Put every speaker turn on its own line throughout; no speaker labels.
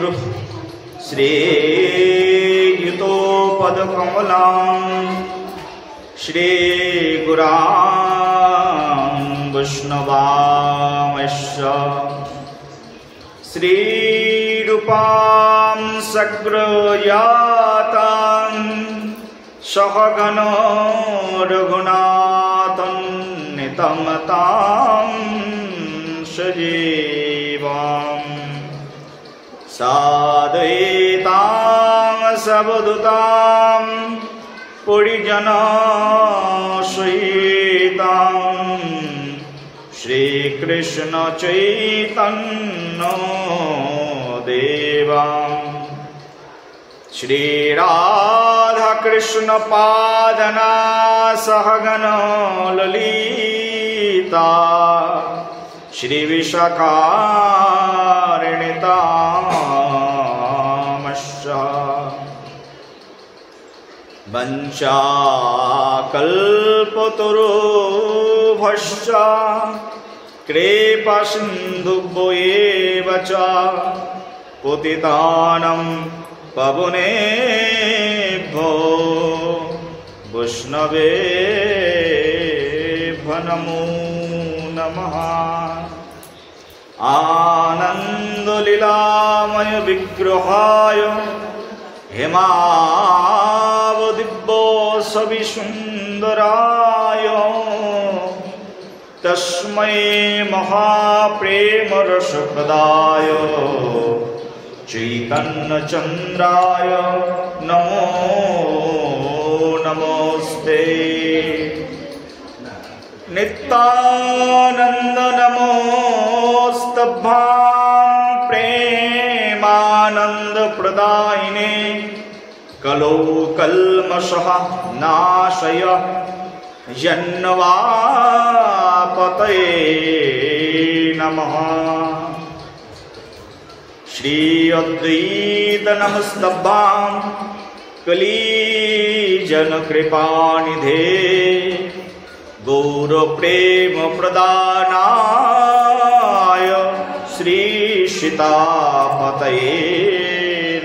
गुरु श्रीयुतोपदकमलां श्रीगुरां वैष्णवांश्च श्रीरूपां सग्रजातां सहगनो रघुनाथं नितमतां सजीवाम् साद्वैतां सवधूतां परिजनसहितां श्रीकृष्ण चैतन्य देवां श्रीराधा कृष्ण पादना सहगन ललिता श्री विशाखान्वितामश्च वञ्चाकल्पतरुभ्यश्च कृपासिन्धुभ्यो एव च पतितानं पावनेभ्यो वैष्णवेभ्यो नमो नमः। आनन्दलीलामय विग्रहाय हेमावदिव्यसविसुन्दराय तस्मै महाप्रेमरसप्रदाय चैतन्यचन्द्राय नमो नमस्ते। नित्यानन्द नमोस्तभ्यां प्रेमानन्द प्रदायिने कलौ कल्मषः नाशय जन्मवापतये नमः। श्री अद्वैत नमस्तभ्यां कलिजनकृपानिधे गौरप्रेम प्रदानाय श्री सीतापतये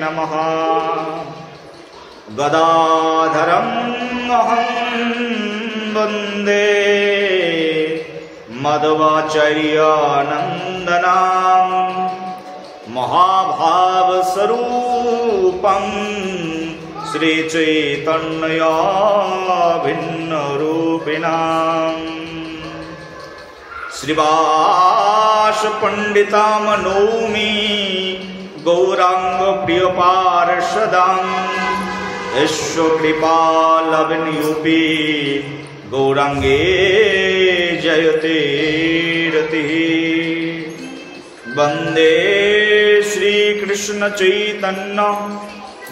नमः। गदाधरम् अहं वन्दे मध्वाचार्यानन्दनां महाभावस्वरूपं श्रीचैतन्याभिन्नरूपिणां श्रीवासपण्डितां नौमि गौराङ्गप्रियपार्षदां ईश्वरकृपालब्धयुपि गौराङ्गे जयते रतिः। वन्दे श्रीकृष्ण चैतन्य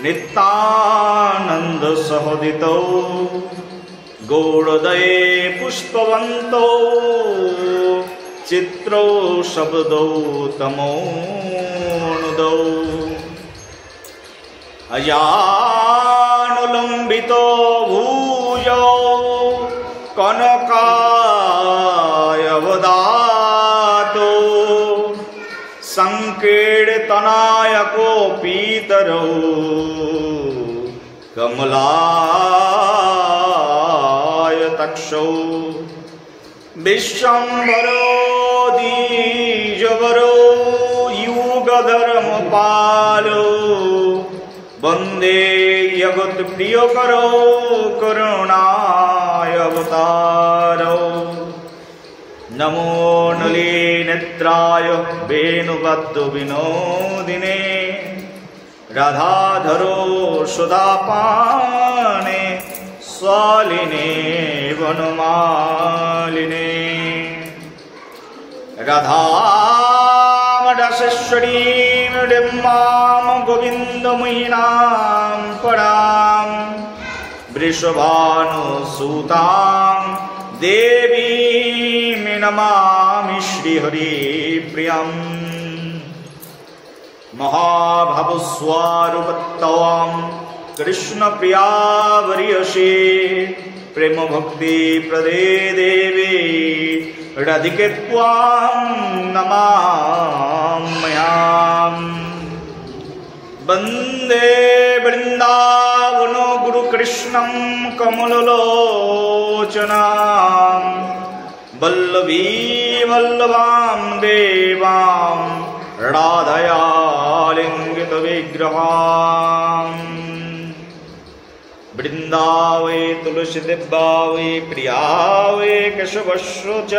नित्यानंद सहोदितो गौरदये पुष्पवन्तो चित्रौ शब्दौ तमोनुदौ अजानुलम्बितो भूयौ कनकायवदातो संकीर्तनायको पीतरौ कमलायतक्षौ विश्वम्भरो द्विजवरो युगधर्मपालो वन्दे जगत्प्रियकरो करुणावतारौ नमो नलिनेत्राय वेणुबद्धविनोदिने राधाधरो सुधापाने स्वालिने वनमालिने राधामदासेश्वरीं डिम्बां गोविन्दमयीनां परां वृषभानुसुतां देवीं नमामि श्रीहरिप्रियं। महाभावस्वरूपत्वां कृष्णप्रिया वर्यसे प्रेम भक्ति प्रदे देवी राधिके त्वां नमाम्यहम्। वंदे वृंदावनो गुरुकृष्णं कमललोचनां वल्लभी वल्लभां देवां राधयालिङ्गितविग्रहां वृंदावे तुलसीदेवावे प्रियावे केशवश्च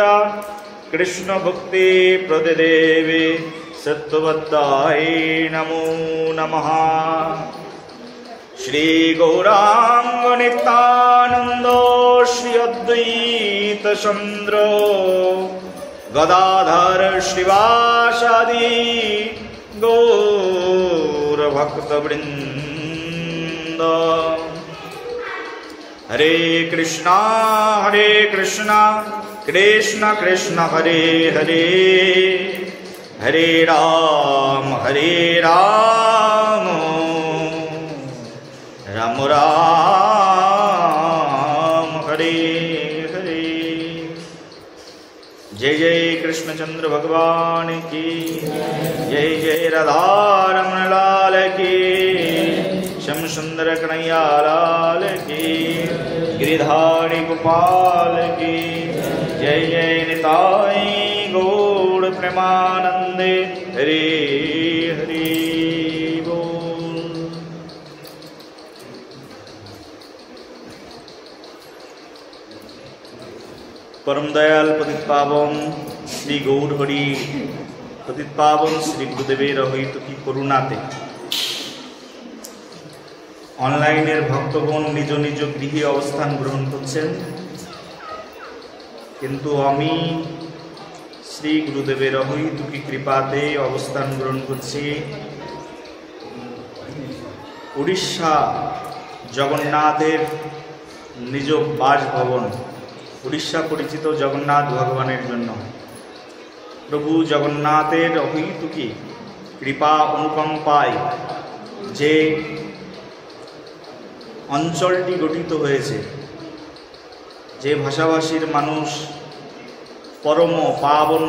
कृष्ण भक्ति प्रदेवे सत्ववत्ताय नमो नमः। श्री गौरांग नित्यानंद श्री अद्वैत चंद्र गदाधर श्रीवासादि गौर भक्त वृंद। हरे कृष्णा कृष्ण कृष्ण हरे हरे हरे राम राम राम हरे हरे। जय जय कृष्णचंद्र भगवान की जय जय राधारमण लाल की श्याम सुंदर कन्हैया लाल की गिरिधारी गोपाल की जय जय निताई गौड़ प्रेमानंदे हरे हरे बोल। परम दयाल पतित पावन श्री गौर हरि पतित पावन श्री गुरुदेवेर हईत की करुणाते অনলাইনের ভক্তগণ নিজ নিজ গৃহে অবস্থান গ্রহণ করছেন, কিন্তু আমি শ্রী গুরুদেবের অহৈতুকী কৃপাতে অবস্থান গ্রহণ করছি উড়িষ্যা জগন্নাথের নিজ বাসভবন, উড়িষ্যা পরিচিত জগন্নাথ ভগবানের জন্য। প্রভু জগন্নাথের অহৈতুকী কৃপা অনুকম্পায় যে অঞ্চলটি গঠিত হয়েছে, যে ভাষাভাষীর মানুষ পরম পাবন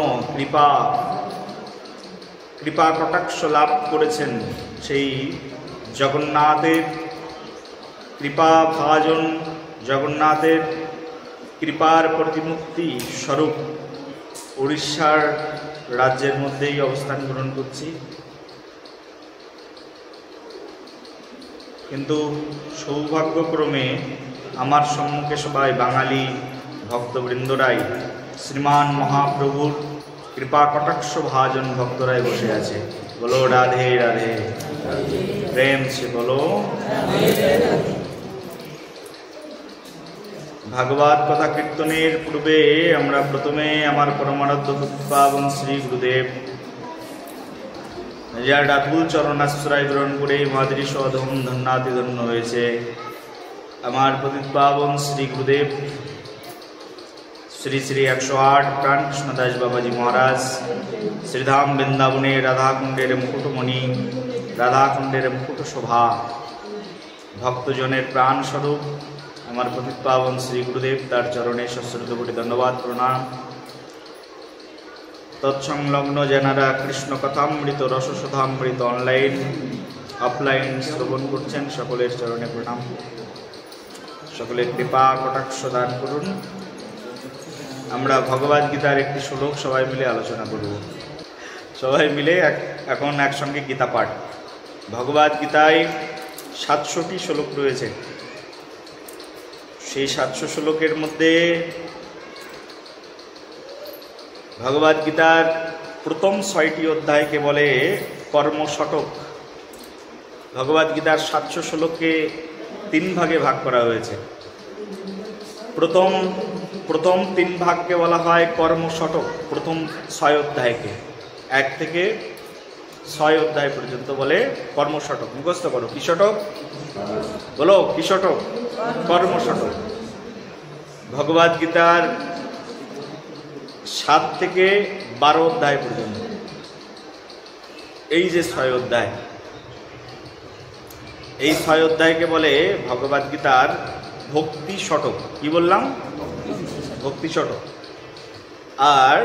কৃপা কটাক্ষ লাভ করেছেন, সেই জগন্নাথের কৃপা ভাজন জগন্নাথের কৃপার প্রতিমূর্তি স্বরূপ উড়িষ্যার রাজ্যের মধ্যেই অবস্থান গ্রহণ করছি। কিন্তু সৌভাগ্যক্রমে আমার সম্মুখে সবাই বাঙালি ভক্তবৃন্দরাই শ্রীমান মহাপ্রভুর কৃপা কটাক্ষ ভাজন ভক্তরাই বসে আছে। বলো রাধে রাধে, প্রেম সে বলো। ভাগবত কথা কীর্তনের পূর্বে আমরা প্রথমে আমার পরমারাধ্য পাবন শ্রী গুরুদেব যার রাতুল চরণাশ্রয় গ্রহণ করে মাদ্রি সধম ধন্যাতি ধন্য হয়েছে, আমার পতিত পাবন শ্রী গুরুদেব শ্রী শ্রী 108 প্রাণকৃষ্ণদাস বাবাজি মহারাজ শ্রীধাম বৃন্দাবনে রাধাকুণ্ডের মুকুটমণি, রাধাকুণ্ডের মুকুট শোভা, ভক্তজনের প্রাণস্বরূপ আমার পতিত পাবন শ্রী গুরুদেব, তার চরণে সশ্রদ্ধ কোটি ধন্যবাদ প্রণাম। তৎসংলগ্ন যারা কৃষ্ণ কথামৃত রসসুধামৃত অনলাইন অফলাইন শ্রবণ করছেন, সকলের চরণে প্রণাম। সকলের কৃপা কটাক্ষ দান করুন। আমরা ভগবদ গীতার একটি শ্লোক সবাই মিলে আলোচনা করব। সবাই মিলে এখন একসঙ্গে গীতা পাঠ। ভগবদ গীতায় 700টি শ্লোক রয়েছে। সেই 700 শ্লোকের মধ্যে ভগবদ গীতার প্রথম 6টি অধ্যায়কে বলে কর্মশটক। ভগবদ গীতার 700 শ্লোককে 3 ভাগে ভাগ করা হয়েছে। প্রথম 3 ভাগকে বলা হয় কর্মশটক। প্রথম 6 অধ্যায়কে 1 থেকে 6 অধ্যায় পর্যন্ত বলে কর্মশটক। মুখস্থ করো, কি শটক বলো, কি শটক? কর্মশটক। ভগবদ গীতার 7 থেকে 12 অধ্যায় পর্যন্ত এই যে 6 অধ্যায়, এই 6 অধ্যায়কে বলে ভগবদ গীতার ভক্তি শতক। কি বললাম? ভক্তি শতক। আর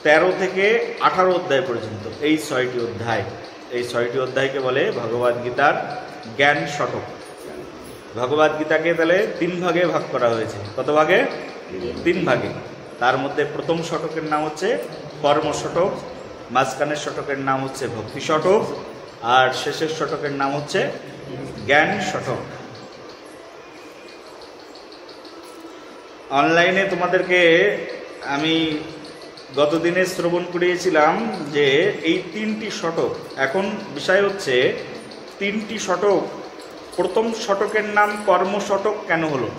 13 থেকে 18 অধ্যায় পর্যন্ত এই 6টি অধ্যায়, এই 6টি অধ্যায়কে বলে ভগবদ গীতার জ্ঞান শতক। ভগবদ গীতাকে তাহলে 3 ভাগে ভাগ করা হয়েছে। কত ভাগে? 3 ভাগে। তার মধ্যে প্রথম শতকের নাম হচ্ছে কর্ম শতক, মাঝখানের শতকের নাম হচ্ছে ভক্তি শতক, আর শেষের শতকের নাম হচ্ছে জ্ঞান শতক। অনলাইনে তোমাদেরকে আমি গতদিনে শ্রবণ করিয়েছিলাম যে এই 3টি শতক, এখন বিষয় হচ্ছে 3টি শতক, প্রথম শতকের নাম কর্ম শতক কেন হলো?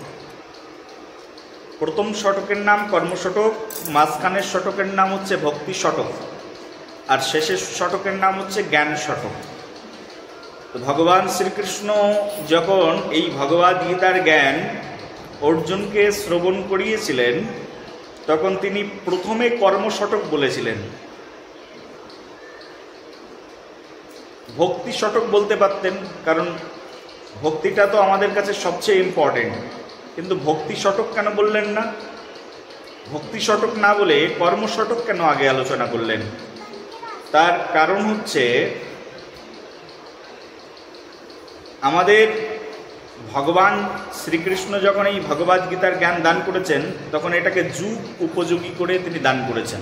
প্রথম শতকের নাম কর্ম শতক, মাঝখানের শতকের নাম হচ্ছে ভক্তি শতক, আর শেষের শতকের নাম হচ্ছে জ্ঞান শতক। তো ভগবান শ্রীকৃষ্ণ যখন এই ভগবদ গীতার জ্ঞান অর্জুনকে শ্রবণ করিয়েছিলেন তখন তিনি প্রথমে কর্ম শতক বলেছিলেন। ভক্তি শতক বলতে পারতেন, কারণ ভক্তিটা তো আমাদের কাছে সবচেয়ে ইম্পর্টেন্ট, কিন্তু ভক্তি শতক কেন বললেন না? ভক্তি শতক না বলে কর্ম শতক কেন আগে আলোচনা করলেন? তার কারণ হচ্ছে আমাদের ভগবান শ্রীকৃষ্ণ যখন এই ভগবদ গীতার জ্ঞান দান করেছেন তখন এটাকে যুগ উপযোগী করে তিনি দান করেছেন।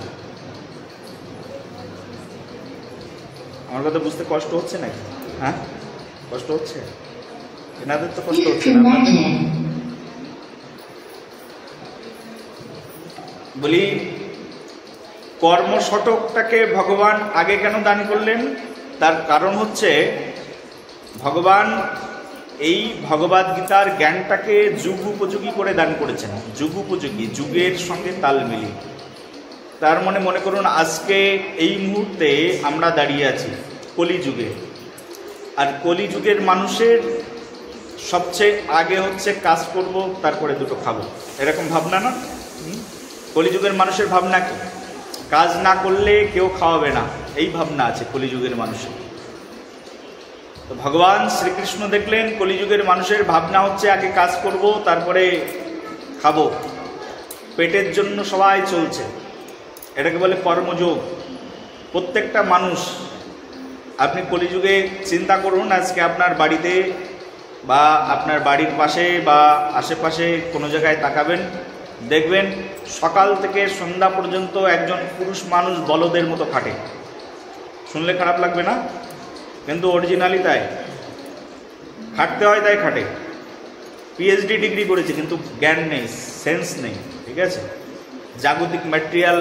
আমার কথা বুঝতে কষ্ট হচ্ছে নাকি? হ্যাঁ, কষ্ট হচ্ছে? এনাদের তো কষ্ট হচ্ছে না। বলি কর্ম শতকটাকে ভগবান আগে কেন দান করলেন? তার কারণ হচ্ছে ভগবান এই ভগবদ গীতার জ্ঞানটাকে যুগ উপযোগী করে দান করেছেন। যুগ উপযোগী, যুগের সঙ্গে তাল মিলিয়ে। তার মনে করুন আজকে এই মুহূর্তে আমরা দাঁড়িয়ে আছি কলিযুগে, আর কলিযুগের মানুষের সবচেয়ে আগে হচ্ছে কাজ করব, তারপরে দুটো খাবো, এরকম ভাবনা না? কলিযুগের মানুষের ভাবনা কি? কাজ না করলে কেউ খাওয়াবে না, এই ভাবনা আছে কলিযুগের মানুষের। তো ভগবান শ্রীকৃষ্ণ দেখলেন কলিযুগের মানুষের ভাবনা হচ্ছে আগে কাজ করব তারপরে খাবো, পেটের জন্য সবাই চলছে, এটাকে বলে কর্মযোগ। প্রত্যেকটা মানুষ, আপনি কলিযুগে চিন্তা করুন, আজকে আপনার বাড়িতে বা আপনার বাড়ির পাশে বা আশেপাশে কোনো জায়গায় তাকাবেন, দেখবেন সকাল থেকে সন্ধ্যা পর্যন্ত একজন পুরুষ মানুষ বলদের মতো খাটে। শুনলে খারাপ লাগবে না? কিন্তু অরিজিনালি তাই খাটতে হয়, তাই খাটে। পিএইচডি ডিগ্রি করেছে কিন্তু জ্ঞান নেই, সেন্স নেই, ঠিক আছে? জাগতিক ম্যাটেরিয়াল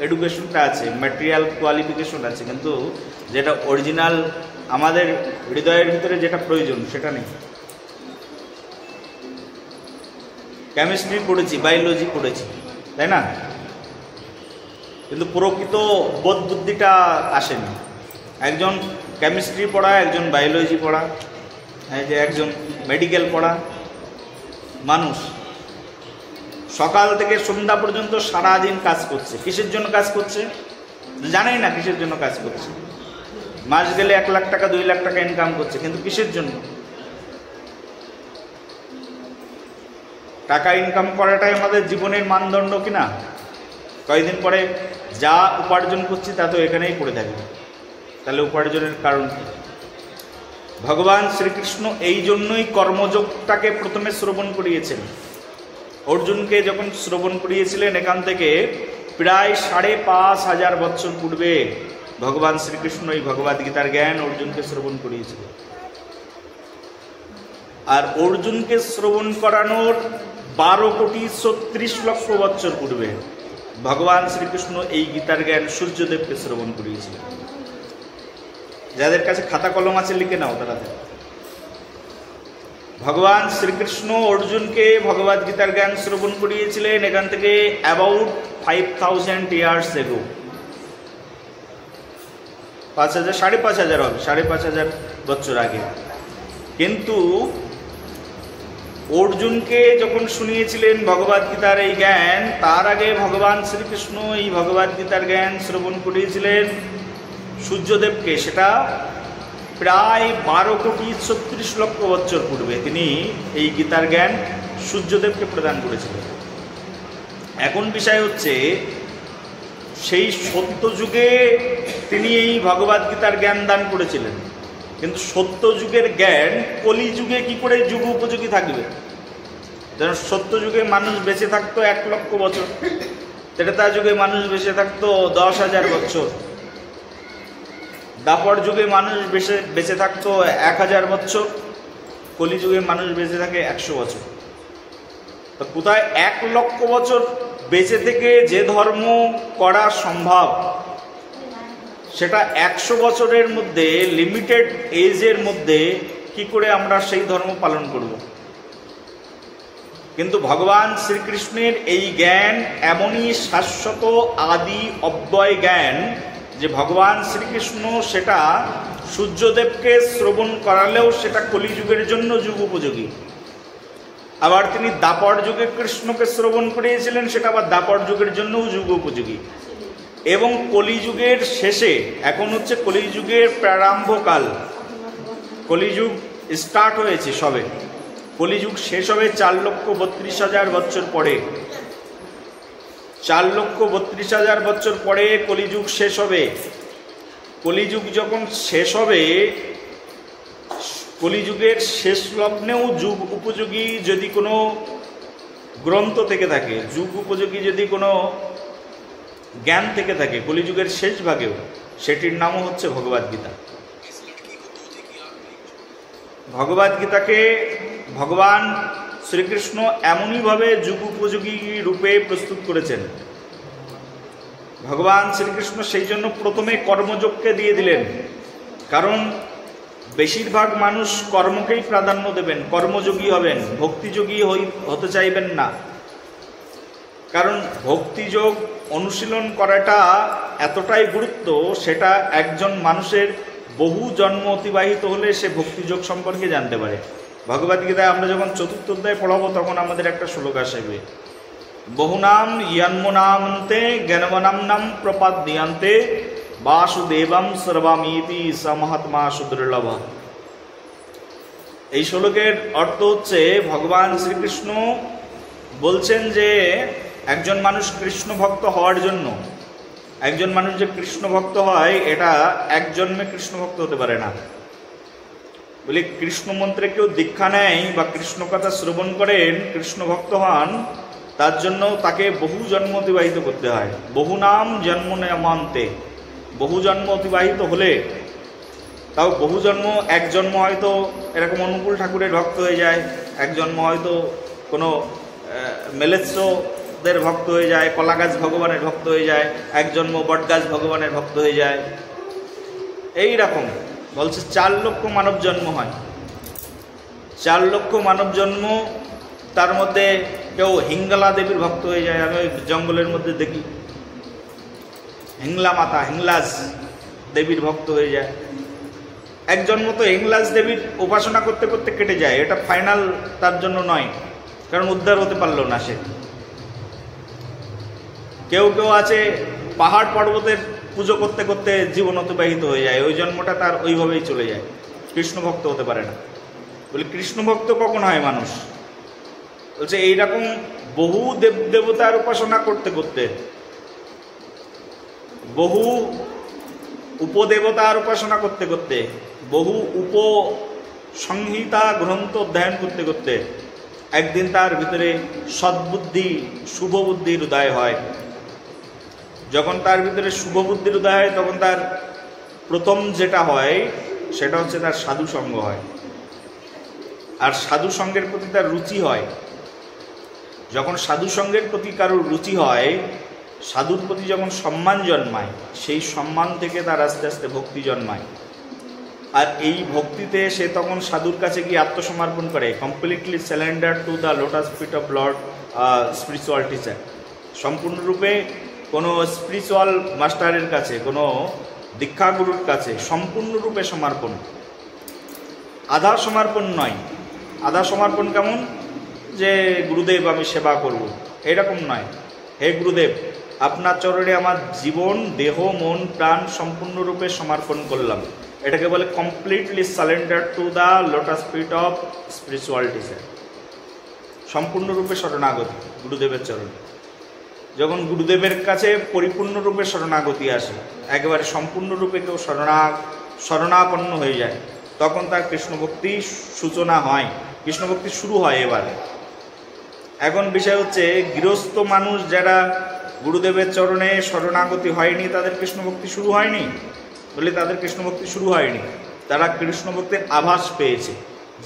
এডুকেশনটা আছে, ম্যাটেরিয়াল কোয়ালিফিকেশন আছে, কিন্তু যেটা অরিজিনাল আমাদের হৃদয়ের ভিতরে যেটা প্রয়োজন সেটা নেই। কেমিস্ট্রি পড়েছি, বায়োলজি পড়েছি, তাই না? কিন্তু প্রকৃত বোধ বুদ্ধিটা আসেনি। একজন কেমিস্ট্রি পড়া, একজন বায়োলজি পড়া, এই যে একজন মেডিকেল পড়া মানুষ সকাল থেকে সন্ধ্যা পর্যন্ত সারাদিন কাজ করছে। কিসের জন্য কাজ করছে জানেই না, কিসের জন্য কাজ করছে। মাস গেলে 1 লাখ টাকা 2 লাখ টাকা ইনকাম করছে, কিন্তু কিসের জন্য? টাকা ইনকাম করাটাই আমাদের জীবনের মানদণ্ড কিনা? কয়েকদিন পরে যা উপার্জন করছি তা তো এখানেই পড়ে থাকবে, তাহলে উপার্জনের কারণ কি? ভগবান শ্রীকৃষ্ণ এই জন্যই কর্মযোগটাকে প্রথমে শ্রবণ করিয়েছেন। অর্জুনকে যখন শ্রবণ করিয়েছিলেন এখান থেকে প্রায় 5,500 বছর পূর্বে ভগবান শ্রীকৃষ্ণ এই ভগবদ গীতার জ্ঞান অর্জুনকে শ্রবণ করিয়েছিলেন। আর অর্জুনকে শ্রবণ করানোর 12,36,00,000 বছর পূর্বে ভগবান শ্রীকৃষ্ণ এই গীতার জ্ঞান সূর্যদেবকে শ্রবণ করিয়েছিলেন। যাদের কাছে খাতা কলম আছে লিখে নাও তারা। ভগবান শ্রীকৃষ্ণ অর্জুনকে ভগবদ গীতার জ্ঞান শ্রবণ করিয়েছিলেন এখান থেকে অ্যাবাউট 5,000 ইয়ার্স এগো। 5,000 5,500 হবে, 5,500 বছর আগে। কিন্তু অর্জুনকে যখন শুনিয়েছিলেন ভগবদ গীতার এই জ্ঞান, তার আগে ভগবান শ্রীকৃষ্ণ এই ভগবদ গীতার জ্ঞান শ্রবণ করিয়েছিলেন সূর্যদেবকে। সেটা প্রায় 12,36,00,000 বছর পূর্বে তিনি এই গীতার জ্ঞান সূর্যদেবকে প্রদান করেছিলেন। এখন বিষয় হচ্ছে সেই সত্য যুগে তিনি এই ভগবদ গীতার জ্ঞান দান করেছিলেন, কিন্তু সত্য যুগের জ্ঞান কলি যুগে কি করে যুগ উপযোগী থাকবে? যেন সত্য যুগে মানুষ বেঁচে থাকতো 1 লক্ষ বছর, ত্রেতা যুগে মানুষ বেঁচে থাকতো 10,000 বছর, দাপর যুগে মানুষ বেঁচে থাকতো 1000 বছর, কলিযুগে মানুষ বেঁচে থাকে 100 বছর। তো কোথায় 1 লক্ষ বছর বেঁচে থেকে যে ধর্ম করা সম্ভব, সেটা 100 বছরের মধ্যে, লিমিটেড এজের মধ্যে কি করে আমরা সেই ধর্ম পালন করব? কিন্তু ভগবান শ্রীকৃষ্ণের এই জ্ঞান এমনই শাশ্বত আদি অব্যয় জ্ঞান যে ভগবান শ্রীকৃষ্ণ সেটা সূর্যদেবকে শ্রবণ করালেও সেটা কলিযুগের জন্য যুগ উপযোগী। আবার তিনি দাপর যুগে কৃষ্ণকে শ্রবণ করিয়েছিলেন, সেটা আবার দাপর যুগের জন্যও যুগ উপযোগী। এবং কলিযুগের শেষে, এখন হচ্ছে কলিযুগের প্রারম্ভকাল, কলিযুগ স্টার্ট হয়েছে সবে, কলিযুগ শেষ হবে 4,32,000 বছর পরে। 4,32,000 বছর পরে কলিযুগ শেষ হবে। কলিযুগ যখন শেষ হবে, কলিযুগের শেষ লগ্নেও যুগ উপযোগী যদি কোনো গ্রন্থ থেকে থাকে, যুগ উপযোগী যদি কোনো জ্ঞান থেকে থাকে কলিযুগের শেষ ভাগেও, সেটির নামও হচ্ছে ভগবদ গীতা। ভগবদ গীতাকে ভগবান শ্রীকৃষ্ণ এমনইভাবে যুগ উপযোগী রূপে প্রস্তুত করেছেন। ভগবান শ্রীকৃষ্ণ সেই জন্য প্রথমে কর্মযোগকে দিয়ে দিলেন, কারণ বেশিরভাগ মানুষ কর্মকেই প্রাধান্য দেবেন, কর্মযোগী হবেন, ভক্তিযোগী হতে চাইবেন না। কারণ ভক্তিযোগ অনুশীলন করাটা এতটাই গুরুত্ব, সেটা একজন মানুষের বহু জন্ম অতিবাহিত হলে সে ভক্তিযোগ সম্পর্কে জানতে পারে। ভগবদ গীতায় আমরা যখন 4th অধ্যায় পড়াবো, তখন আমাদের একটা শ্লোক আসবে, বহুনাম ইয়ান্মনামন্তে জ্ঞানবনাম প্রপাদ্যন্তে বাসুদেবম সর্বামিতি সমহাত্মা সুদুর্লভ। এই শ্লোকের অর্থ হচ্ছে ভগবান শ্রীকৃষ্ণ বলছেন যে একজন মানুষ কৃষ্ণ ভক্ত হওয়ার জন্য, একজন মানুষ যে কৃষ্ণ ভক্ত হয় এটা এক জন্মে কৃষ্ণ ভক্ত হতে পারে না। বলে কৃষ্ণ মন্ত্রে কেউ দীক্ষা নেয় বা কৃষ্ণ কথা শ্রবণ করেন, কৃষ্ণ ভক্ত হন, তার জন্য তাকে বহু জন্ম অতিবাহিত করতে হয়। বহু নাম জন্ম নেমান্তে, বহু জন্ম অতিবাহিত হলে, তাও বহু জন্ম, এক জন্ম হয়তো এরকম অনুকূল ঠাকুরের ভক্ত হয়ে যায়, এক জন্ম হয়তো কোনো মেলেচ্ছদের ভক্ত হয়ে যায়, কলাগাছ ভগবানের ভক্ত হয়ে যায়, এক জন্ম বটগাছ ভগবানের ভক্ত হয়ে যায়। এই রকম বলছে 4 লক্ষ মানব জন্ম হয়। 4 লক্ষ মানব জন্ম, তার মধ্যে কেউ হিঙ্গলা দেবীর ভক্ত হয়ে যায়। আমি ওই জঙ্গলের মধ্যে দেখি হিংলা মাতা, হিংলাজ দেবীর ভক্ত হয়ে যায়। এক জন্ম তো হিংলাজ দেবীর উপাসনা করতে করতে কেটে যায়, এটা ফাইনাল তার জন্য নয়, কারণ উদ্ধার হতে পারলো না সে। কেউ কেউ আছে পাহাড় পর্বতের পুজো করতে করতে জীবন অতিবাহিত হয়ে যায়, ওই জন্মটা তার ওইভাবেই চলে যায়, কৃষ্ণ ভক্ত হতে পারে না। বলে কৃষ্ণ ভক্ত কখন হয় মানুষ? বলছে এইরকম বহু দেবদেবতার উপাসনা করতে করতে, বহু উপদেবতার উপাসনা করতে করতে, বহু উপসংহিতা গ্রন্থ অধ্যয়ন করতে করতে একদিন তার ভিতরে সদ্বুদ্ধি, শুভ বুদ্ধির উদয় হয়। যখন তার ভিতরে শুভ বুদ্ধির উদয় হয়, তখন তার প্রথম যেটা হয় সেটা হচ্ছে তার সাধু সঙ্গ হয়, আর সাধু সঙ্গের প্রতি তার রুচি হয়। যখন সাধু সঙ্গের প্রতি কারোর রুচি হয়, সাধুর প্রতি যখন সম্মান জন্মায়, সেই সম্মান থেকে তার আস্তে আস্তে ভক্তি জন্মায়। আর এই ভক্তিতে সে তখন সাধুর কাছে গিয়ে আত্মসমর্পণ করে, completely surrender to the lotus feet of lord spiritual teacher. সম্পূর্ণরূপে কোনো স্পিরিচুয়াল মাস্টারের কাছে, কোনো দীক্ষাগুরুর কাছে সম্পূর্ণরূপে সমর্পণ। আধা সমর্পণ নয়। আধা সমর্পণ কেমন? যে গুরুদেব আমি সেবা করব, এরকম নয়। হে গুরুদেব, আপনার চরণে আমার জীবন, দেহ, মন, প্রাণ সম্পূর্ণরূপে সমর্পণ করলাম। এটাকে বলে completely surrender to the lotus feet of spiritual teacher. সম্পূর্ণরূপে শরণাগতি গুরুদেবের চরণে। যখন গুরুদেবের কাছে পরিপূর্ণরূপে শরণাগতি আসে, একেবারে সম্পূর্ণরূপে কেউ শরণাপন্ন হয়ে যায়, তখন তার কৃষ্ণভক্তি সূচনা হয়, কৃষ্ণভক্তি শুরু হয়। এবারে এখন বিষয় হচ্ছে, গৃহস্থ মানুষ যারা গুরুদেবের চরণে শরণাগতি হয়নি, তাদের কৃষ্ণভক্তি শুরু হয়নি। বলে তাদের কৃষ্ণভক্তি শুরু হয়নি, তারা কৃষ্ণভক্তির আভাস পেয়েছে।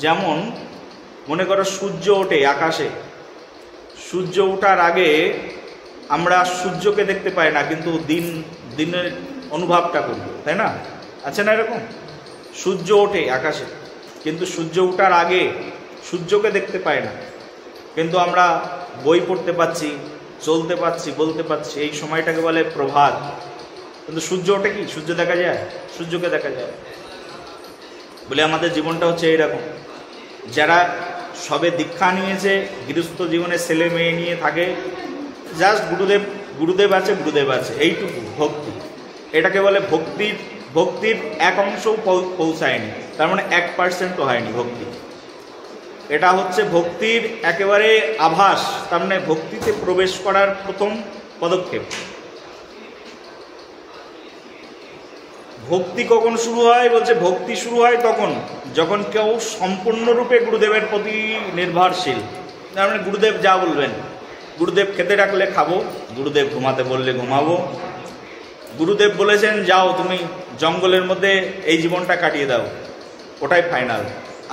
যেমন মনে করো সূর্য ওঠে আকাশে, সূর্য ওঠার আগে আমরা সূর্যকে দেখতে পাই না, কিন্তু দিনের অনুভবটা করব, তাই না? আছে না এরকম? সূর্য ওঠে আকাশে, কিন্তু সূর্য ওঠার আগে সূর্যকে দেখতে পাই না, কিন্তু আমরা বই পড়তে পাচ্ছি, চলতে পাচ্ছি, বলতে পাচ্ছি, এই সময়টাকে বলে প্রভাত। কিন্তু সূর্য ওঠে কি? সূর্য দেখা যায়? সূর্যকে দেখা যায়। বলে আমাদের জীবনটা হচ্ছে এইরকম, যারা সবে দীক্ষা নিয়েছে, গৃহস্থ জীবনে ছেলে মেয়ে নিয়ে থাকে, জাস্ট গুরুদেব আছে, এইটুকু ভক্তি। এটাকে বলে ভক্তির এক অংশও পৌঁছায়নি, তার মানে 1% হয়নি ভক্তি। এটা হচ্ছে ভক্তির একেবারে আভাস, তার মানে ভক্তিতে প্রবেশ করার প্রথম পদক্ষেপ। ভক্তি কখন শুরু হয়? বলছে ভক্তি শুরু হয় তখন যখন কেউ সম্পূর্ণরূপে গুরুদেবের প্রতি নির্ভরশীল। তার মানে গুরুদেব যা বলবেন, গুরুদেব খেতে ডাকলে খাবো, গুরুদেব ঘুমাতে বললে ঘুমাবো, গুরুদেব বলেছেন যাও তুমি জঙ্গলের মধ্যে এই জীবনটা কাটিয়ে দাও, ওটাই ফাইনাল,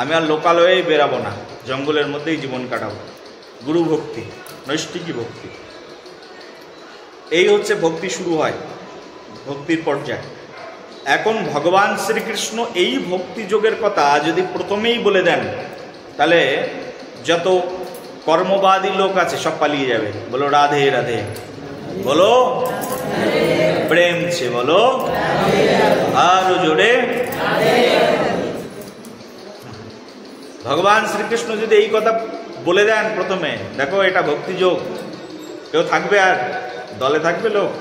আমি আর লোকালয়ে বেরাবো না, জঙ্গলের মধ্যেই জীবন কাটাবো। গুরু ভক্তি, নৈষ্ঠিকী ভক্তি। এই হচ্ছে ভক্তি শুরু হয়, ভক্তির পর্যায়। এখন ভগবান শ্রীকৃষ্ণ এই ভক্তি যোগের কথা যদি প্রথমেই বলে দেন, তাহলে যত কর্মবাদী লোক আছে সব পালিয়ে যাবে। বলো রাধে রাধে, বলো প্রেম সে বলো, আরো জোরে। ভগবান শ্রীকৃষ্ণ যদি এই কথা বলে দেন প্রথমে, দেখো এটা ভক্তি যোগ, কেউ থাকবে আর দলে থাকবে লোক?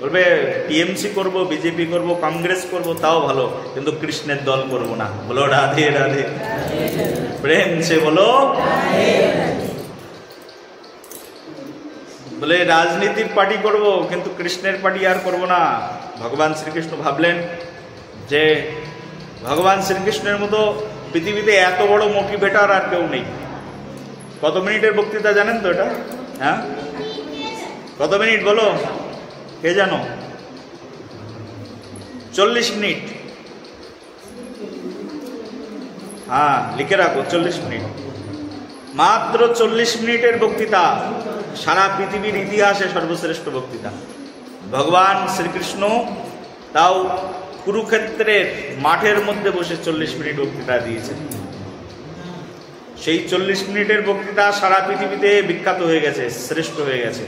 বলবে টিএমসি করব, বিজেপি করব, কংগ্রেস করব, তাও ভালো, কিন্তু কৃষ্ণের দল করব না। বলো রাধে রাধে, প্রেম সে বলো। বলে রাজনীতির পার্টি করব, কিন্তু কৃষ্ণের পার্টি আর করব না। ভগবান শ্রীকৃষ্ণ ভাবলেন যে ভগবান শ্রীকৃষ্ণের মতো পৃথিবীতে এত বড় মোটিভেটর আর কেউ নেই। কত মিনিটের বক্তৃতা জানেন তো এটা? হ্যাঁ, কত মিনিট বলো, কে জানো? 40 মিনিট। হ্যাঁ, লিখে রাখো 40 মিনিট, মাত্র 40 মিনিটের বক্তৃতা, সারা পৃথিবীর ইতিহাসে সর্বশ্রেষ্ঠ বক্তৃতা। ভগবান শ্রীকৃষ্ণ তাও কুরুক্ষেত্রের মাঠের মধ্যে বসে 40 মিনিট বক্তৃতা দিয়েছেন। সেই 40 মিনিটের বক্তৃতা সারা পৃথিবীতে বিখ্যাত হয়ে গেছে, শ্রেষ্ঠ হয়ে গেছে।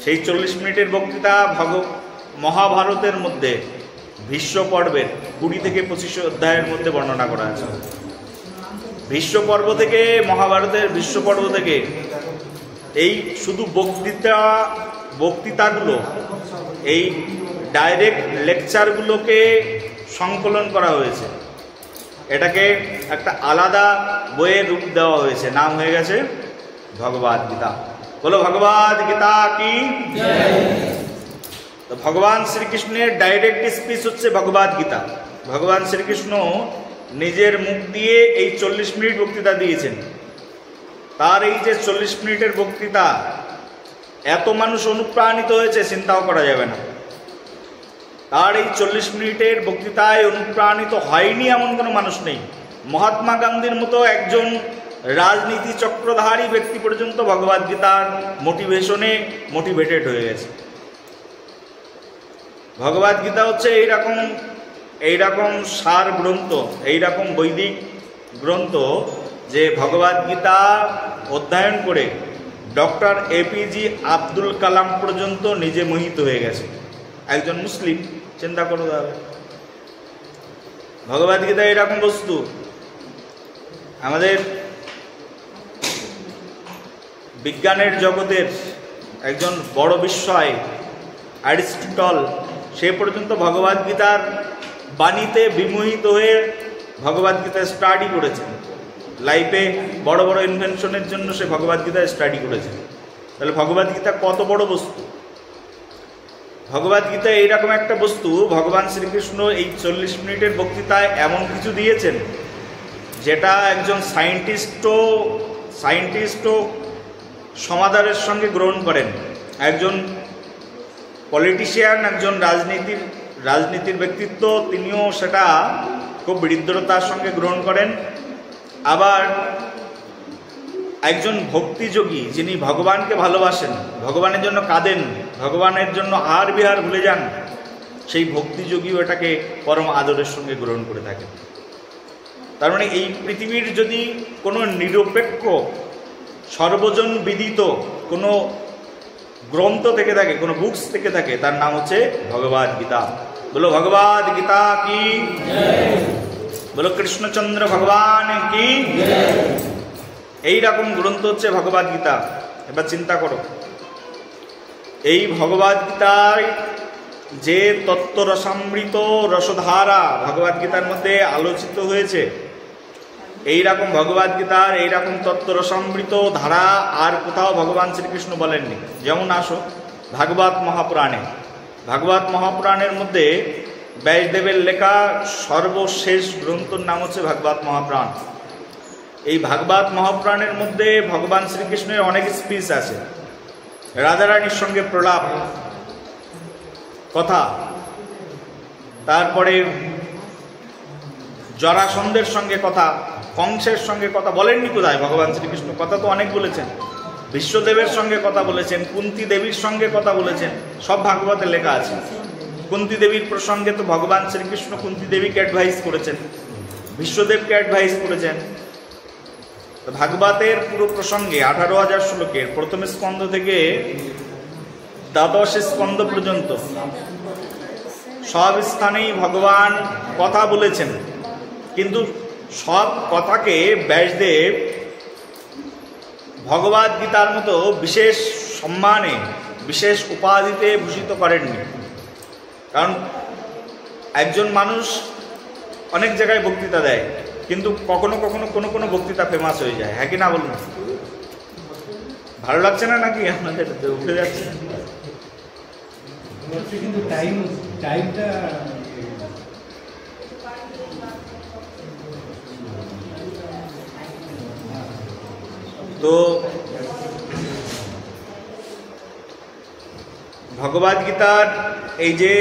সেই 40 মিনিটের বক্তৃতা মহাভারতের মধ্যে ভীষ্ম পর্বের 20 থেকে 25 অধ্যায়ের মধ্যে বর্ণনা করা আছে। ভীষ্ম পর্ব থেকে, মহাভারতের ভীষ্ম পর্ব থেকে এই শুধু বক্তৃতাগুলো, এই ডাইরেক্ট লেকচারগুলোকে সংকলন করা হয়েছে। এটাকে একটা আলাদা বইয়ের রূপ দেওয়া হয়েছে, নাম হয়ে গেছে ভগবদ গীতা। বলো ভগবদ গীতা কি জয়। তো ভগবান শ্রীকৃষ্ণের ডাইরেক্ট স্পিচ হচ্ছে ভগবদ গীতা। ভগবান শ্রীকৃষ্ণ নিজের মুখ দিয়ে এই 40 মিনিট বক্তৃতা দিয়েছেন। তার এই যে 40 মিনিটের বক্তৃতা, এত মানুষ অনুপ্রাণিত হয়েছে চিন্তাও করা যাবে না। তার এই 40 মিনিটের বক্তৃতায় অনুপ্রাণিত হয়নি এমন কোনো মানুষ নেই। মহাত্মা গান্ধীর মতো একজন রাজনীতি চক্রধারী ব্যক্তি পর্যন্ত ভগবদ গীতার মোটিভেশনে মোটিভেটেড হয়ে গেছে। ভগবদ গীতা হচ্ছে এইরকম সার গ্রন্থ, এইরকম বৈদিক গ্রন্থ যে ভগবদ গীতা অধ্যয়ন করে ডক্টর এপিজি আব্দুল কালাম পর্যন্ত নিজে মোহিত হয়ে গেছে। একজন মুসলিম, চিন্তা করো তাহলে। ভগবদ গীতা এরকম বস্তু। আমাদের বিজ্ঞানের জগতের একজন বড় বিস্ময় অ্যারিস্টটল, সে পর্যন্ত ভগবদ গীতার বাণীতে বিমোহিত হয়ে ভগবদ গীতা স্টাডি করেছেন। লাইফে বড় বড় ইনভেনশনের জন্য সে ভগবদ গীতা স্টাডি করেছেন। তাহলে ভগবদ্গীতা কত বড় বস্তু। ভগবদ্গীতা এইরকম একটা বস্তু, ভগবান শ্রীকৃষ্ণ এই 40 মিনিটের বক্তৃতায় এমন কিছু দিয়েছেন যেটা একজন সায়েন্টিস্টও সমাদরের সঙ্গে গ্রহণ করেন, একজন পলিটিশিয়ান, একজন রাজনীতির ব্যক্তিত্ব, তিনিও সেটা খুব হৃদ্যতার সঙ্গে গ্রহণ করেন। আবার একজন ভক্তিযোগী যিনি ভগবানকে ভালোবাসেন, ভগবানের জন্য কাঁদেন, ভগবানের জন্য আহার বিহার ভুলে যান, সেই ভক্তিযোগীও এটাকে পরম আদরের সঙ্গে গ্রহণ করে থাকেন। তার মানে এই পৃথিবীর যদি কোনো নিরপেক্ষ সর্বজন বিদিত কোনো গ্রন্থ থেকে থাকে, কোনো বুকস থেকে থাকে, তার নাম হচ্ছে ভগবদ্গীতা। বলো ভগবদ্গীতা কি, বলো কৃষ্ণচন্দ্র ভগবান কি। এইরকম গ্রন্থ হচ্ছে ভগবদ্গীতা। এবার চিন্তা করো, এই ভগবদ্গীতায় যে তত্ত্বরসামৃত রসধারা ভগবদ্গীতার মধ্যে আলোচিত হয়েছে, এইরকম ভগবদ্গীতার এইরকম তত্ত্বরসামৃত ধারা আর কোথাও ভগবান শ্রীকৃষ্ণ বলেননি। যেমন আসো ভাগবত মহাপুরাণে, ভাগবত মহাপুরাণের মধ্যে ব্যাসদেবের লেখা সর্বশেষ গ্রন্থর নাম হচ্ছে ভাগবত মহাপুরাণ। এই ভাগবত মহাপুরাণের মধ্যে ভগবান শ্রীকৃষ্ণের অনেক স্পিচ আছে, রাধারানীর সঙ্গে প্রলাপ কথা, তারপরে জরাসন্ধের সঙ্গে কথা, কংসের সঙ্গে কথা বলেননি কোথায় ভগবান শ্রীকৃষ্ণ? কথা তো অনেক বলেছেন। বিশ্বদেবের সঙ্গে কথা বলেছেন, কুন্তী দেবীর সঙ্গে কথা বলেছেন, সব ভাগবতে লেখা আছে। কুন্তী দেবীর প্রসঙ্গে তো ভগবান শ্রীকৃষ্ণ কুন্তী দেবীকে অ্যাডভাইস করেছেন, বিশ্বদেবকে অ্যাডভাইস করেছেন। ভাগবতের পুরো প্রসঙ্গে 18,000 শ্লোকের প্রথম স্কন্ধ থেকে দ্বাদশ স্কন্ধ পর্যন্ত সব স্থানেই ভগবান কথা বলেছেন, কিন্তু সব কথাকে ব্যাসদেব ভগবদ্গীতার মতো বিশেষ সম্মানে, বিশেষ উপাধিতে ভূষিত করেননি। কারণ একজন মানুষ অনেক জায়গায় বক্তৃতা দেয়, কিন্তু কখনো কখনো কোনো বক্তৃতা ফেমাস হয়ে যায়, হ্যাঁ কি না বলুন? ভালো লাগছে না নাকি আপনাদের? উঠে যাচ্ছে
কিন্তু টাইমটা
তো ভগবদ্গীতার এই যে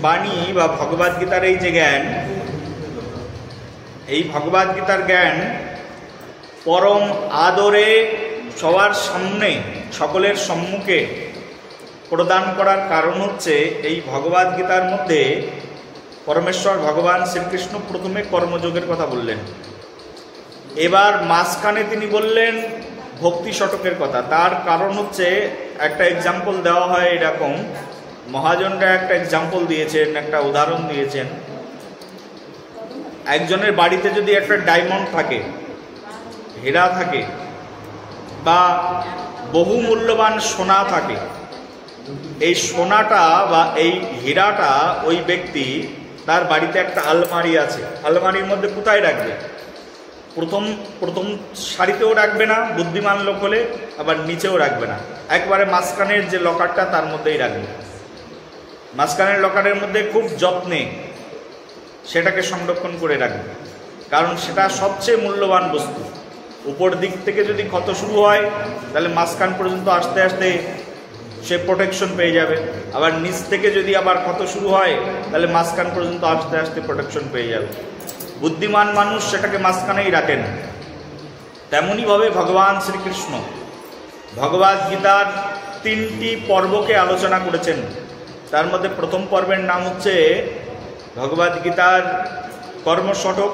বাণী বা ভগবদ্গীতার এই যে জ্ঞান, এই ভগবদ্গীতার জ্ঞান পরম আদরে সবার সামনে, সকলের সম্মুখে প্রদান করার কারণ হচ্ছে এই ভগবদ্গীতার মধ্যে পরমেশ্বর ভগবান শ্রীকৃষ্ণ প্রথমে কর্মযোগের কথা বললেন, এবার মাঝখানে তিনি বললেন ভক্তি শতকের কথা। তার কারণ হচ্ছে একটা এক্সাম্পল দেওয়া হয় এরকম, মহাজনরা একটা এক্সাম্পল দিয়েছেন, একটা উদাহরণ দিয়েছেন। একজনের বাড়িতে যদি একটা ডায়মন্ড থাকে, হীরা থাকে, বা বহু মূল্যবান সোনা থাকে, এই সোনাটা বা এই হীরাটা ওই ব্যক্তি, তার বাড়িতে একটা আলমারি আছে, আলমারির মধ্যে কোথায় রাখবে? প্রথম সারিতেও রাখবে না বুদ্ধিমান লোক হলে, আবার নিচেও রাখবে না, একবারে মাঝখানের যে লকারটা তার মধ্যেই রাখবে। মাঝখানের লকারের মধ্যে খুব যত্নে সেটাকে সংরক্ষণ করে রাখবে, কারণ সেটা সবচেয়ে মূল্যবান বস্তু। উপর দিক থেকে যদি ক্ষত শুরু হয় তাহলে মাঝখান পর্যন্ত আস্তে আস্তে সে প্রোটেকশন পেয়ে যাবে, আবার নিচ থেকে যদি আবার ক্ষত শুরু হয় তাহলে মাঝখান পর্যন্ত আস্তে আস্তে প্রোটেকশন পেয়ে যাবে। বুদ্ধিমান মানুষ সেটাকে মাঝখানেই রাখেন। তেমনইভাবে ভগবান শ্রীকৃষ্ণ ভগবদ্গীতার 3টি পর্বকে আলোচনা করেছেন। তার মধ্যে প্রথম পর্বের নাম হচ্ছে ভগবদ্গীতার কর্মশতক।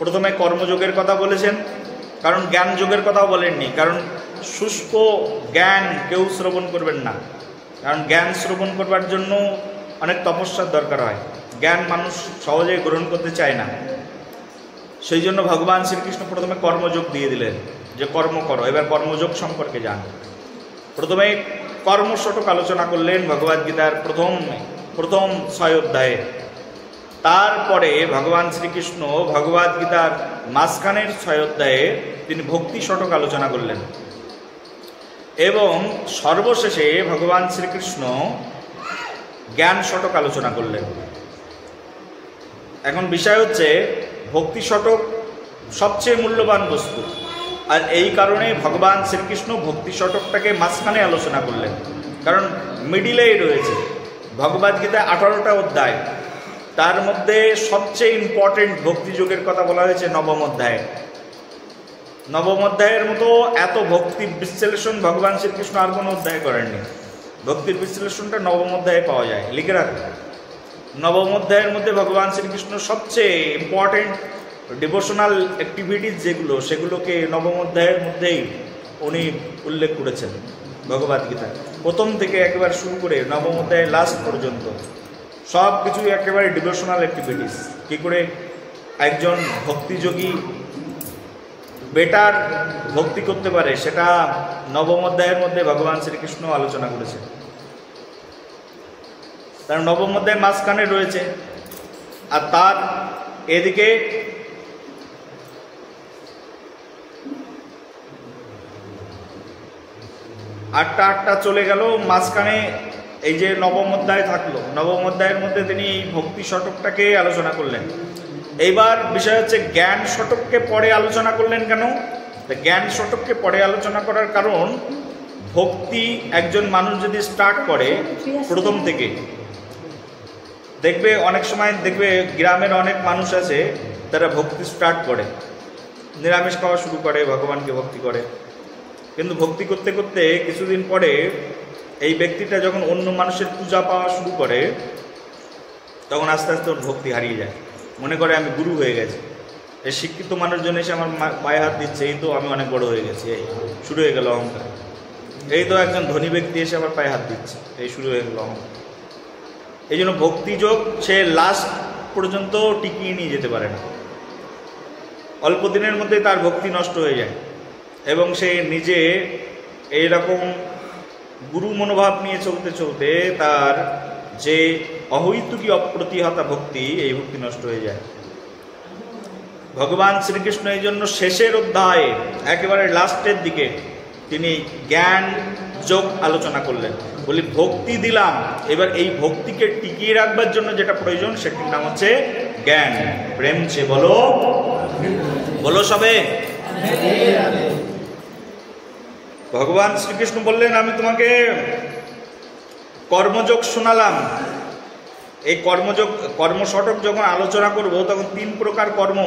প্রথমে কর্মযোগের কথা বলেছেন, কারণ জ্ঞান যোগের কথাও বলেননি, কারণ শুষ্ক জ্ঞান কেউ শ্রবণ করবেন না, কারণ জ্ঞান শ্রবণ করবার জন্য অনেক তপস্যার দরকার হয়, জ্ঞান মানুষ সহজে গ্রহণ করতে চায় না। সেই জন্য ভগবান শ্রীকৃষ্ণ প্রথমে কর্মযোগ দিয়ে দিলেন, যে কর্ম করো। এবার কর্মযোগ সম্পর্কে জান। প্রথমে কর্মশতক আলোচনা করলেন ভগবদ্গীতার প্রথম 6 অধ্যায়ে। তারপরে ভগবান শ্রীকৃষ্ণ ভগবদ্গীতার মাঝখানের 6 অধ্যায়ে তিনি ভক্তি শতক আলোচনা করলেন। এবং সর্বশেষে ভগবান শ্রীকৃষ্ণ জ্ঞান শতক আলোচনা করলেন। এখন বিষয় হচ্ছে ভক্তি শতক সবচেয়ে মূল্যবান বস্তু, আর এই কারণে ভগবান শ্রীকৃষ্ণ ভক্তি শতকটাকে মাঝখানে আলোচনা করলেন, কারণ মিডিলেই রয়েছে। ভগবদ্গীতা 18টা অধ্যায়, তার মধ্যে সবচেয়ে ইম্পর্টেন্ট ভক্তিযোগের কথা বলা হয়েছে নবম অধ্যায়ে। নবম অধ্যায়ের মতো এত ভক্তি বিশ্লেষণ ভগবান শ্রীকৃষ্ণ আর কোনো অধ্যায় করেননি। ভক্তির বিশ্লেষণটা নবম অধ্যায়ে পাওয়া যায়, লিখে রাখবে। নবম অধ্যায়ের মধ্যে ভগবান শ্রীকৃষ্ণ সবচেয়ে ইম্পর্টেন্ট ডিভোশনাল অ্যাক্টিভিটিস যেগুলো, সেগুলোকে নবম অধ্যায়ের মধ্যেই উনি উল্লেখ করেছেন। ভগবদ্গীতা প্রথম থেকে একেবারে শুরু করে নবম অধ্যায়ের লাস্ট পর্যন্ত সব কিছুই একেবারে ডিভোশনাল অ্যাক্টিভিটিস। কী করে একজন ভক্তিযোগী বেটার ভক্তি করতে পারে, সেটা নবম অধ্যায়ের মধ্যে ভগবান শ্রীকৃষ্ণ আলোচনা করেছেন। তার নবম অধ্যায় মাঝখানে রয়েছে, আর তার এদিকে আটটা চলে গেল, মাঝখানে এই যে নবম অধ্যায় থাকলো, নবম অধ্যায়ের মধ্যে তিনি এই ভক্তি শতকটাকে আলোচনা করলেন। এইবার বিষয় হচ্ছে জ্ঞান শতককে পরে আলোচনা করলেন কেন? জ্ঞান শতককে পরে আলোচনা করার কারণ, ভক্তি একজন মানুষ যদি স্টার্ট করে প্রথম থেকে, দেখবে অনেক সময় দেখবে গ্রামের অনেক মানুষ আছে তারা ভক্তি স্টার্ট করে, নিরামিষ খাওয়া শুরু করে, ভগবানকে ভক্তি করে, কিন্তু ভক্তি করতে করতে কিছুদিন পরে এই ব্যক্তিটা যখন অন্য মানুষের পূজা পাওয়া শুরু করে, তখন আস্তে আস্তে ওর ভক্তি হারিয়ে যায়। মনে করে আমি গুরু হয়ে গেছি, এই শিক্ষিত মানুষজন এসে আমার পায়ে হাত দিচ্ছে, এই তো আমি অনেক বড় হয়ে গেছি, এই শুরু হয়ে গেল অহংকার। এই তো একজন ধনী ব্যক্তি এসে আমার পায়ে হাত দিচ্ছে, এই শুরু হয়ে গেল অহংকার। এই জন্য ভক্তিযোগ সে লাস্ট পর্যন্ত টিকিয়ে নিয়ে যেতে পারে না, অল্প দিনের মধ্যে তার ভক্তি নষ্ট হয়ে যায়, এবং সে নিজে এইরকম গুরু মনোভাব নিয়ে চলতে চলতে তার যে অহৈতুকী অপ্রতিহতা ভক্তি, এই ভক্তি নষ্ট হয়ে যায়। ভগবান শ্রীকৃষ্ণ এই জন্য শেষের অধ্যায়ে একেবারে লাস্টের দিকে তিনি জ্ঞান যোগ আলোচনা করলেন। বলি ভক্তি দিলাম, এবার এই ভক্তিকে টিকিয়ে রাখবার জন্য যেটা প্রয়োজন সেটির নাম হচ্ছে জ্ঞান। প্রেম সে বলো, বলো সবে। ভগবান শ্রীকৃষ্ণ বললেন আমি তোমাকে কর্মযোগ শোনালাম। এই কর্মযোগ কর্মশতক যখন আলোচনা করব তখন 3 প্রকার কর্ম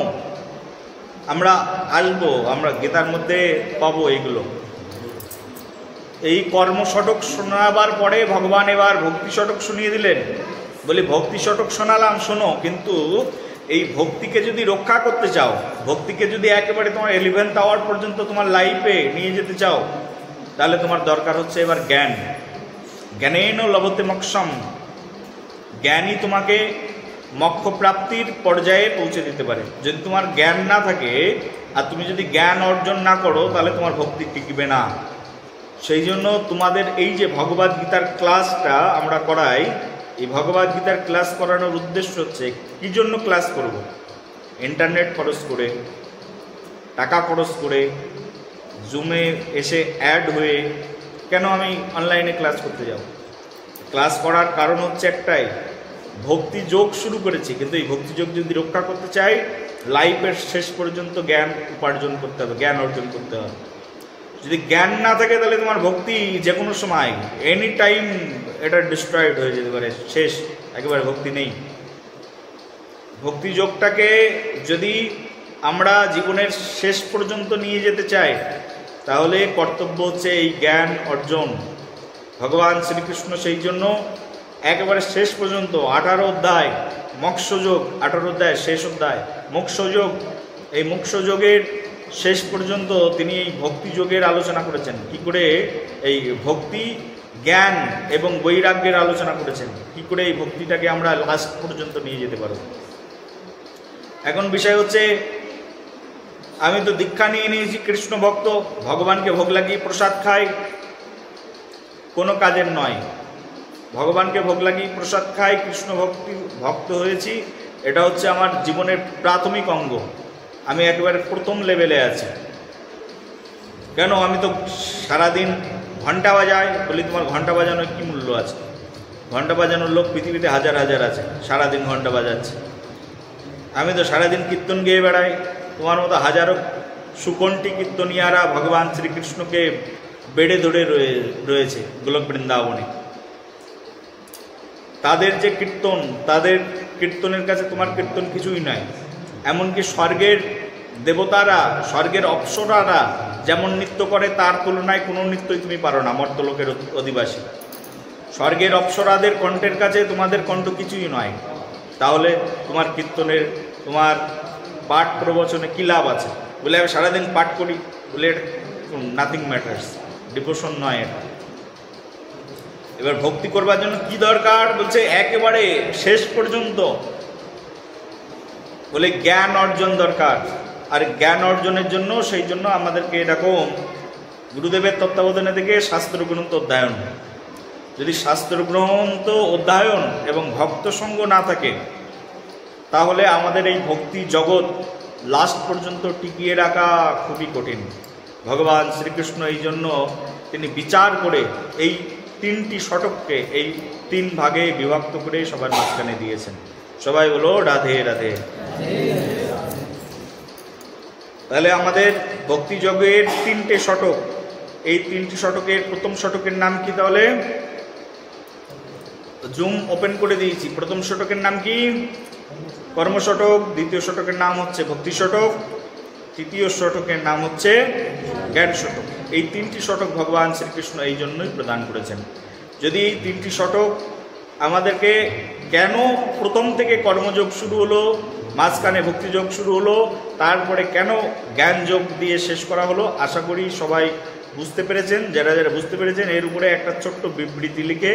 আমরা আসবো, আমরা গীতার মধ্যে পাবো এইগুলো। এই কর্মশতক শোনাবার পরে ভগবান এবার ভক্তি শতক শুনিয়ে দিলেন। বলি ভক্তি শতক শোনালাম, শোনো, কিন্তু এই ভক্তিকে যদি রক্ষা করতে চাও, ভক্তিকে যদি একেবারে তোমার 11th আওয়ার পর্যন্ত তোমার লাইফে নিয়ে যেতে চাও, তাহলে তোমার দরকার হচ্ছে এবার জ্ঞান। জ্ঞানেন লভতে মোক্ষম, জ্ঞানই তোমাকে মোক্ষ প্রাপ্তির পর্যায়ে পৌঁছে দিতে পারে। যদি তোমার জ্ঞান না থাকে আর তুমি যদি জ্ঞান অর্জন না করো, তাহলে তোমার ভক্তি টিকবে না। সেই জন্য তোমাদের এই যে ভগবদ্গীতার ক্লাসটা আমরা করাই, এই ভগবদ্গীতার ক্লাস করানোর উদ্দেশ্য হচ্ছে কী জন্য ক্লাস করব? ইন্টারনেট খরচ করে, টাকা খরচ করে, জুমে এসে অ্যাড হয়ে কেন আমি অনলাইনে ক্লাস করতে যাব? ক্লাস করার কারণ হচ্ছে একটাই, ভক্তি যোগ শুরু করেছি, কিন্তু এই ভক্তি যোগ যদি রক্ষা করতে চাই, লাইফের শেষ পর্যন্ত জ্ঞান উপার্জন করতে হবে, জ্ঞান অর্জন করতে হবে। যদি জ্ঞান না থাকে তাহলে তোমার ভক্তি যে কোনো সময় এনি টাইম এটা ডিস্ট্রয়েড হয়ে যেতে পারে, শেষ, একেবারে ভক্তি নেই। ভক্তি যোগটাকে যদি আমরা জীবনের শেষ পর্যন্ত নিয়ে যেতে চাই, তাহলে কর্তব্য হচ্ছে এই জ্ঞান অর্জন। ভগবান শ্রীকৃষ্ণ সেই জন্য একেবারে শেষ পর্যন্ত 18 অধ্যায় মোক্ষযোগ, 18 অধ্যায় শেষ অধ্যায় মোক্ষযোগ, এই মোক্ষযোগের শেষ পর্যন্ত তিনি এই ভক্তিযোগের আলোচনা করেছেন। কি করে এই ভক্তি, জ্ঞান এবং বৈরাগ্যের আলোচনা করেছেন, কি করে এই ভক্তিটাকে আমরা লাস্ট পর্যন্ত নিয়ে যেতে পারব। এখন বিষয় হচ্ছে, আমি তো দীক্ষা নিয়ে নিয়েছি, কৃষ্ণ ভক্ত, ভগবানকে ভোগ লাগিয়ে প্রসাদ খাই, কোনো কাজের নয়। ভগবানকে ভোগ লাগিয়ে প্রসাদ খাই, কৃষ্ণ ভক্ত হয়েছি, এটা হচ্ছে আমার জীবনের প্রাথমিক অঙ্গ। আমি একেবারে প্রথম লেভেলে আছি। কেন? আমি তো সারাদিন ঘন্টা বাজায়, বলি তোমার ঘন্টা বাজানোর কী মূল্য আছে? ঘন্টা বাজানোর লোক পৃথিবীতে হাজার হাজার আছে, সারাদিন ঘন্টা বাজাচ্ছে। আমি তো সারাদিন কীর্তন গেয়ে বেড়াই, তোমার মতো হাজারো সুকণ্ঠী কীর্তনিয়ারা ভগবান শ্রীকৃষ্ণকে বেড়ে ধরে রয়েছে গোলক বৃন্দাবনে। তাদের যে কীর্তন, তাদের কীর্তনের কাছে তোমার কীর্তন কিছুই নয়। এমনকি স্বর্গের দেবতারা, স্বর্গের অপ্সরারা যেমন নৃত্য করে তার তুলনায় কোনো নৃত্যই তুমি পারো না, মর্তলোকের অধিবাসী। স্বর্গের অপ্সরাদের কণ্ঠের কাছে তোমাদের কণ্ঠ কিছুই নয়। তাহলে তোমার কীর্তনের, তোমার পাঠ প্রবচনে কী লাভ আছে? বলে আমি সারাদিন পাঠ করি, বলে নাথিং ম্যাটার্স, ডিভোশন নয় এটা। এবার ভক্তি করবার জন্য কি দরকার? বলছে একেবারে শেষ পর্যন্ত বলে জ্ঞান অর্জন দরকার। আর জ্ঞান অর্জনের জন্য, সেই জন্য আমাদেরকে এরকম গুরুদেবের তত্ত্বাবধানে থেকে শাস্ত্রগ্রন্থ অধ্যয়ন। যদি শাস্ত্রগ্রন্থ অধ্যয়ন এবং ভক্ত সঙ্গ না থাকে, তাহলে আমাদের এই ভক্তি জগৎ লাস্ট পর্যন্ত টিকিয়ে রাখা খুবই কঠিন। ভগবান শ্রীকৃষ্ণ এই জন্য তিনি বিচার করে এই 3টি শতককে এই 3 ভাগে বিভক্ত করে সবার মাঝখানে দিয়েছেন। সবাই বলো রাধে রাধে। তাহলে আমাদের ভক্তিযোগের 3টে শতক, এই 3টি শতকের প্রথম শতকের নাম কি? তাহলে জুম ওপেন করে দিয়েছি। প্রথম শতকের নাম কি? কর্মশতক। দ্বিতীয় শতকের নাম হচ্ছে ভক্তি শতক। তৃতীয় শতকের নাম হচ্ছে জ্ঞান শতক। এই 3টি শতক ভগবান শ্রীকৃষ্ণ এই জন্যই প্রদান করেছেন। যদি এই 3টি শতক আমাদেরকে, কেন প্রথম থেকে কর্মযোগ শুরু হলো, মাঝখানে ভক্তিযোগ শুরু হলো, তারপরে কেন জ্ঞান যোগ দিয়ে শেষ করা হলো, আশা করি সবাই বুঝতে পেরেছেন। যারা যারা বুঝতে পেরেছেন এর উপরে একটা ছোট্ট বিবৃতি লিখে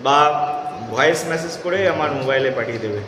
বা ভয়েস মেসেজ করে আমার মোবাইলে পাঠিয়ে দেবে।